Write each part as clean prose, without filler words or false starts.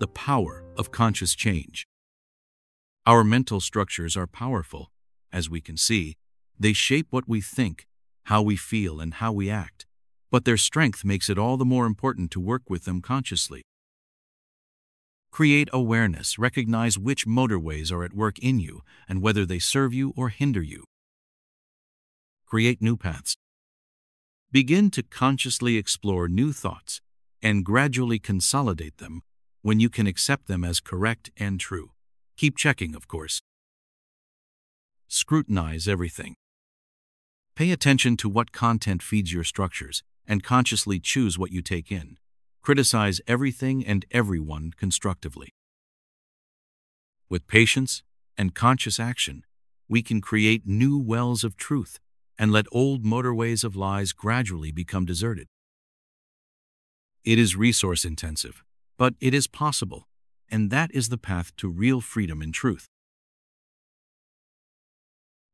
The power of conscious change. Our mental structures are powerful. As we can see, they shape what we think, how we feel, and how we act. But their strength makes it all the more important to work with them consciously. Create awareness. Recognize which motorways are at work in you and whether they serve you or hinder you. Create new paths. Begin to consciously explore new thoughts and gradually consolidate them when you can accept them as correct and true. Keep checking, of course. Scrutinize everything. Pay attention to what content feeds your structures and consciously choose what you take in. Criticize everything and everyone constructively. With patience and conscious action, we can create new wells of truth and let old motorways of lies gradually become deserted. It is resource-intensive, but it is possible, and that is the path to real freedom and truth.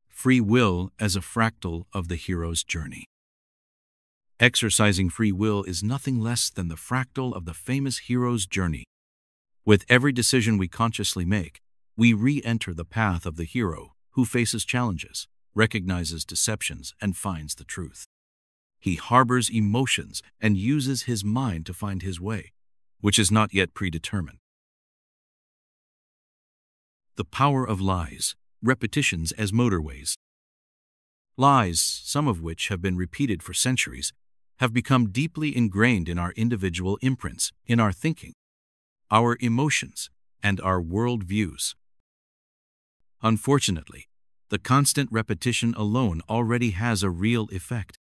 Free will as a fractal of the hero's journey. Exercising free will is nothing less than the fractal of the famous hero's journey. With every decision we consciously make, we re-enter the path of the hero who faces challenges, recognizes deceptions, and finds the truth. He harbors emotions and uses his mind to find his way, which is not yet predetermined. The power of lies, repetitions as motorways. Lies, some of which have been repeated for centuries, have become deeply ingrained in our individual imprints, in our thinking, our emotions, and our worldviews. Unfortunately, the constant repetition alone already has a real effect.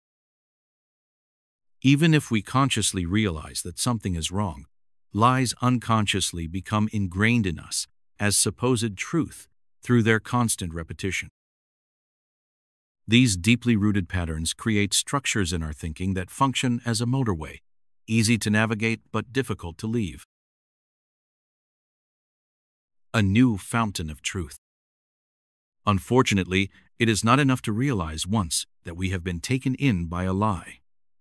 Even if we consciously realize that something is wrong, lies unconsciously become ingrained in us as supposed truth through their constant repetition. These deeply rooted patterns create structures in our thinking that function as a motorway, easy to navigate but difficult to leave. A new fountain of truth. Unfortunately, it is not enough to realize once that we have been taken in by a lie.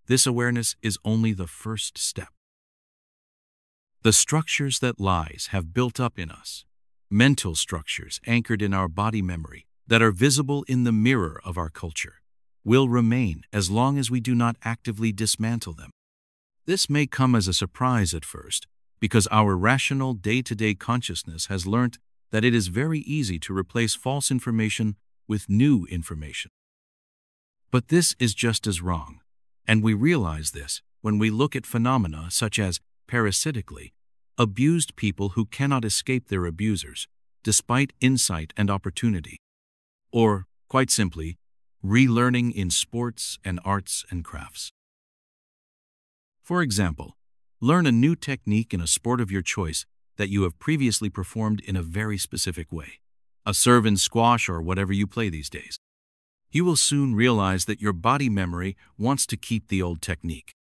This awareness is only the first step. The structures that lies have built up in us, mental structures anchored in our body memory that are visible in the mirror of our culture, will remain as long as we do not actively dismantle them. This may come as a surprise at first, because our rational day-to-day consciousness has learnt that it is very easy to replace false information with new information. But this is just as wrong, and we realize this when we look at phenomena such as, parasitically, abused people who cannot escape their abusers, despite insight and opportunity. Or, quite simply, relearning in sports and arts and crafts. For example, learn a new technique in a sport of your choice that you have previously performed in a very specific way. A serve in squash or whatever you play these days. You will soon realize that your body memory wants to keep the old technique.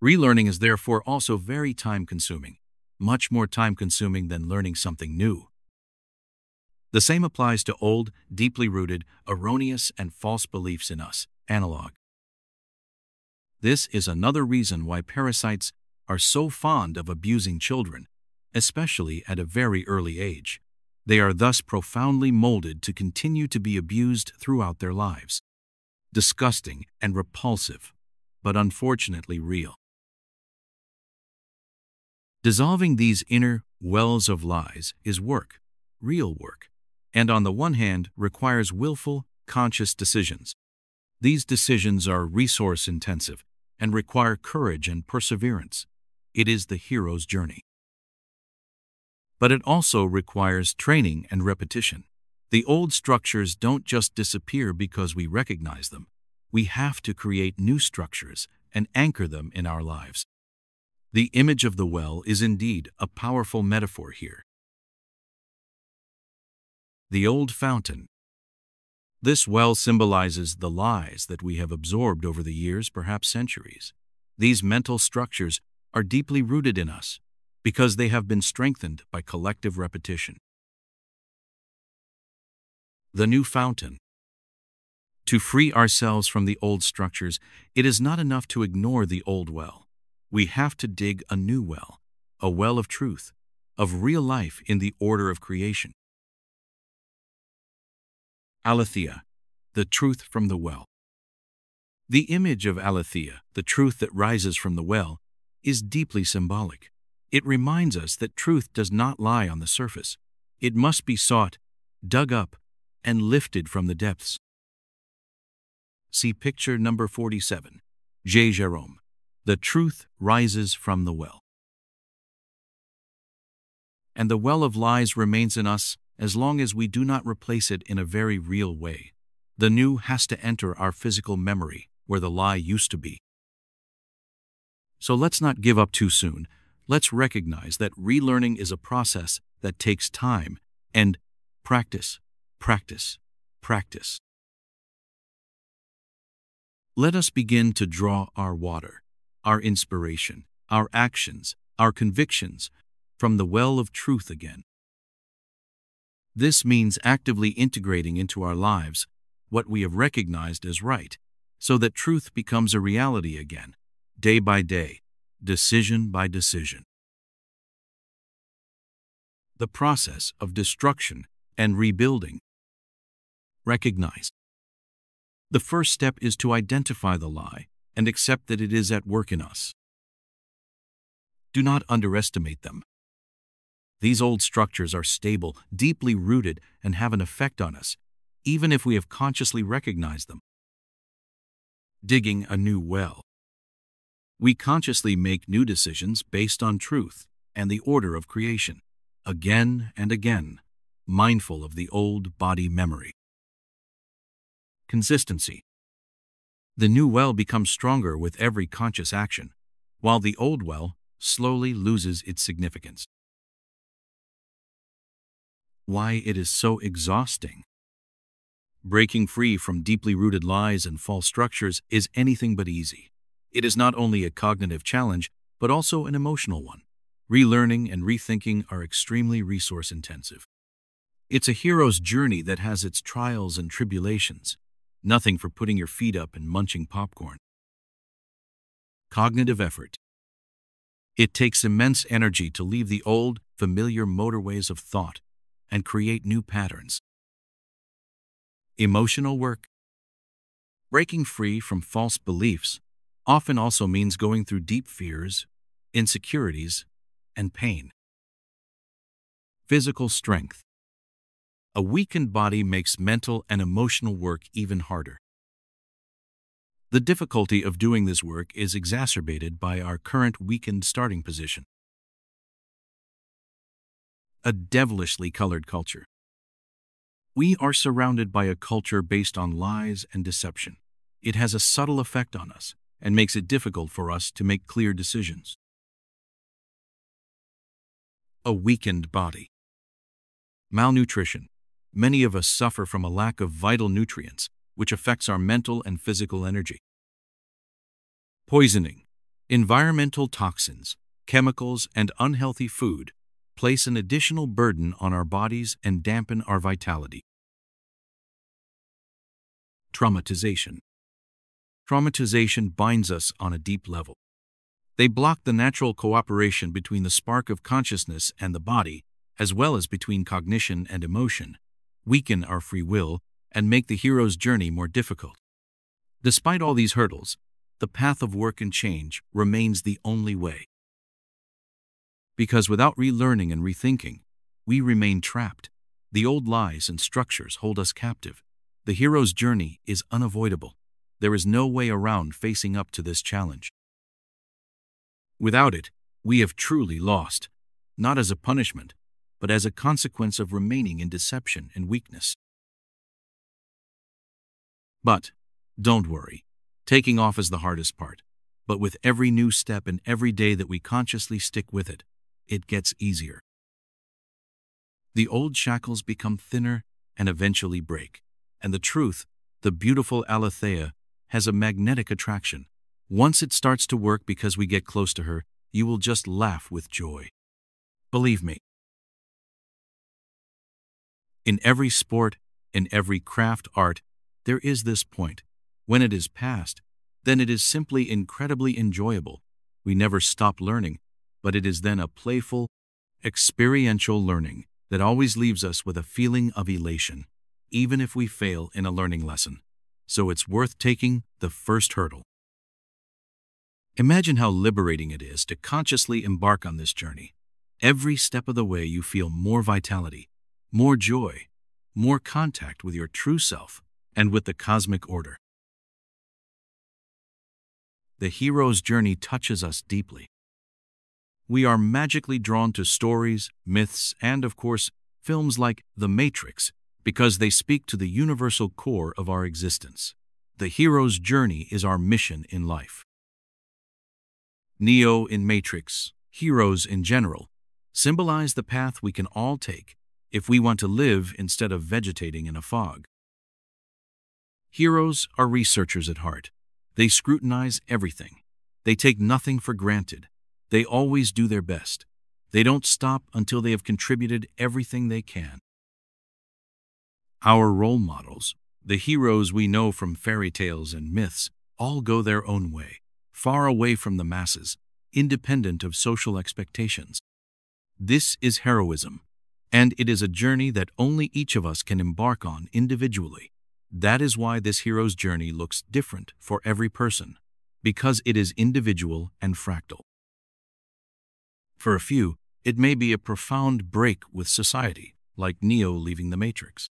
Relearning is therefore also very time-consuming, much more time-consuming than learning something new. The same applies to old, deeply rooted, erroneous, and false beliefs in us, analog. This is another reason why parasites are so fond of abusing children, especially at a very early age. They are thus profoundly molded to continue to be abused throughout their lives. Disgusting and repulsive, but unfortunately real. Dissolving these inner wells of lies is work, real work, and on the one hand requires willful, conscious decisions. These decisions are resource-intensive and require courage and perseverance. It is the hero's journey. But it also requires training and repetition. The old structures don't just disappear because we recognize them. We have to create new structures and anchor them in our lives. The image of the well is indeed a powerful metaphor here. The old fountain. This well symbolizes the lies that we have absorbed over the years, perhaps centuries. These mental structures are deeply rooted in us because they have been strengthened by collective repetition. The new fountain. To free ourselves from the old structures, it is not enough to ignore the old well. We have to dig a new well, a well of truth, of real life in the order of creation. Aletheia, the truth from the well. The image of Aletheia, the truth that rises from the well, is deeply symbolic. It reminds us that truth does not lie on the surface. It must be sought, dug up, and lifted from the depths. See picture number 47, J. Jerome. The truth rises from the well. And the well of lies remains in us as long as we do not replace it in a very real way. The new has to enter our physical memory, where the lie used to be. So let's not give up too soon. Let's recognize that relearning is a process that takes time and practice, practice, practice. Let us begin to draw our water, our inspiration, our actions, our convictions from the well of truth again. This means actively integrating into our lives what we have recognized as right, so that truth becomes a reality again, day by day, decision by decision. The process of destruction and rebuilding. Recognize. The first step is to identify the lie and accept that it is at work in us. Do not underestimate them. These old structures are stable, deeply rooted, and have an effect on us, even if we have consciously recognized them. Digging a new well. We consciously make new decisions based on truth and the order of creation, again and again, mindful of the old body memory. Consistency. The new well becomes stronger with every conscious action, while the old well slowly loses its significance. Why it is so exhausting. Breaking free from deeply rooted lies and false structures is anything but easy. It is not only a cognitive challenge, but also an emotional one. Relearning and rethinking are extremely resource-intensive. It's a hero's journey that has its trials and tribulations. Nothing for putting your feet up and munching popcorn. Cognitive effort. It takes immense energy to leave the old, familiar motorways of thought and create new patterns. Emotional work. Breaking free from false beliefs often also means going through deep fears, insecurities, and pain. Physical strength. A weakened body makes mental and emotional work even harder. The difficulty of doing this work is exacerbated by our current weakened starting position. A devilishly colored culture. We are surrounded by a culture based on lies and deception. It has a subtle effect on us and makes it difficult for us to make clear decisions. A weakened body. Malnutrition. Many of us suffer from a lack of vital nutrients, which affects our mental and physical energy. Poisoning. Environmental toxins, chemicals, and unhealthy food place an additional burden on our bodies and dampen our vitality. Traumatization. Traumatization binds us on a deep level. They block the natural cooperation between the spark of consciousness and the body, as well as between cognition and emotion, weaken our free will, and make the hero's journey more difficult. Despite all these hurdles, the path of work and change remains the only way. Because without relearning and rethinking, we remain trapped. The old lies and structures hold us captive. The hero's journey is unavoidable. There is no way around facing up to this challenge. Without it, we have truly lost, not as a punishment, but as a consequence of remaining in deception and weakness. But don't worry, taking off is the hardest part. But with every new step and every day that we consciously stick with it, it gets easier. The old shackles become thinner and eventually break. And the truth, the beautiful Aletheia, has a magnetic attraction. Once it starts to work because we get close to her, you will just laugh with joy. Believe me. In every sport, in every craft art, there is this point. When it is past, then it is simply incredibly enjoyable. We never stop learning, but it is then a playful, experiential learning that always leaves us with a feeling of elation, even if we fail in a learning lesson. So it's worth taking the first hurdle. Imagine how liberating it is to consciously embark on this journey. Every step of the way you feel more vitality, more joy, more contact with your true self and with the cosmic order. The hero's journey touches us deeply. We are magically drawn to stories, myths, and, of course, films like The Matrix because they speak to the universal core of our existence. The hero's journey is our mission in life. Neo in Matrix, heroes in general, symbolize the path we can all take if we want to live instead of vegetating in a fog. Heroes are researchers at heart. They scrutinize everything. They take nothing for granted. They always do their best. They don't stop until they have contributed everything they can. Our role models, the heroes we know from fairy tales and myths, all go their own way, far away from the masses, independent of social expectations. This is heroism, and it is a journey that only each of us can embark on individually. That is why this hero's journey looks different for every person, because it is individual and fractal. For a few, it may be a profound break with society, like Neo leaving the Matrix.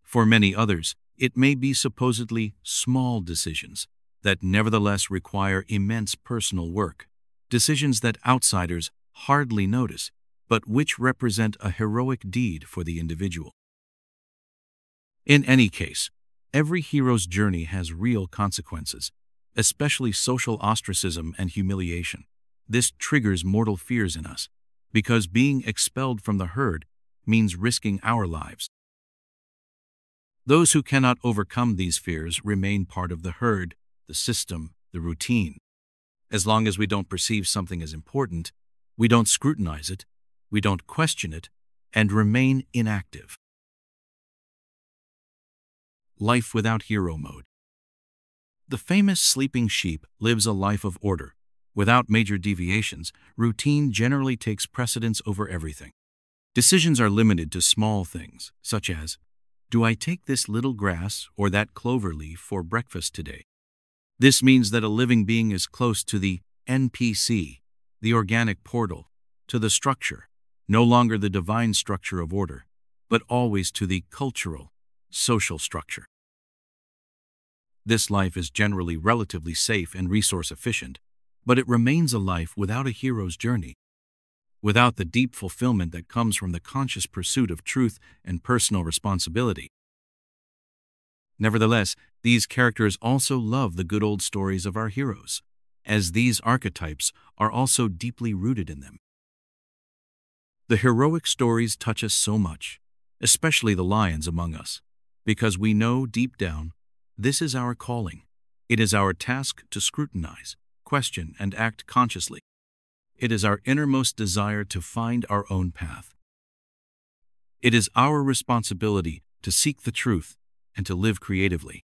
For many others, it may be supposedly small decisions that nevertheless require immense personal work, decisions that outsiders hardly notice, but which represent a heroic deed for the individual. In any case, every hero's journey has real consequences, especially social ostracism and humiliation. This triggers mortal fears in us, because being expelled from the herd means risking our lives. Those who cannot overcome these fears remain part of the herd, the system, the routine. As long as we don't perceive something as important, we don't scrutinize it, we don't question it, and remain inactive. Life without hero mode. The famous sleeping sheep lives a life of order. Without major deviations, routine generally takes precedence over everything. Decisions are limited to small things, such as, do I take this little grass or that clover leaf for breakfast today? This means that a living being is close to the NPC, the organic portal, to the structure, no longer the divine structure of order, but always to the cultural, social structure. This life is generally relatively safe and resource efficient, but it remains a life without a hero's journey, without the deep fulfillment that comes from the conscious pursuit of truth and personal responsibility. Nevertheless, these characters also love the good old stories of our heroes, as these archetypes are also deeply rooted in them. The heroic stories touch us so much, especially the lions among us, because we know deep down this is our calling. It is our task to scrutinize, question, and act consciously. It is our innermost desire to find our own path. It is our responsibility to seek the truth and to live creatively.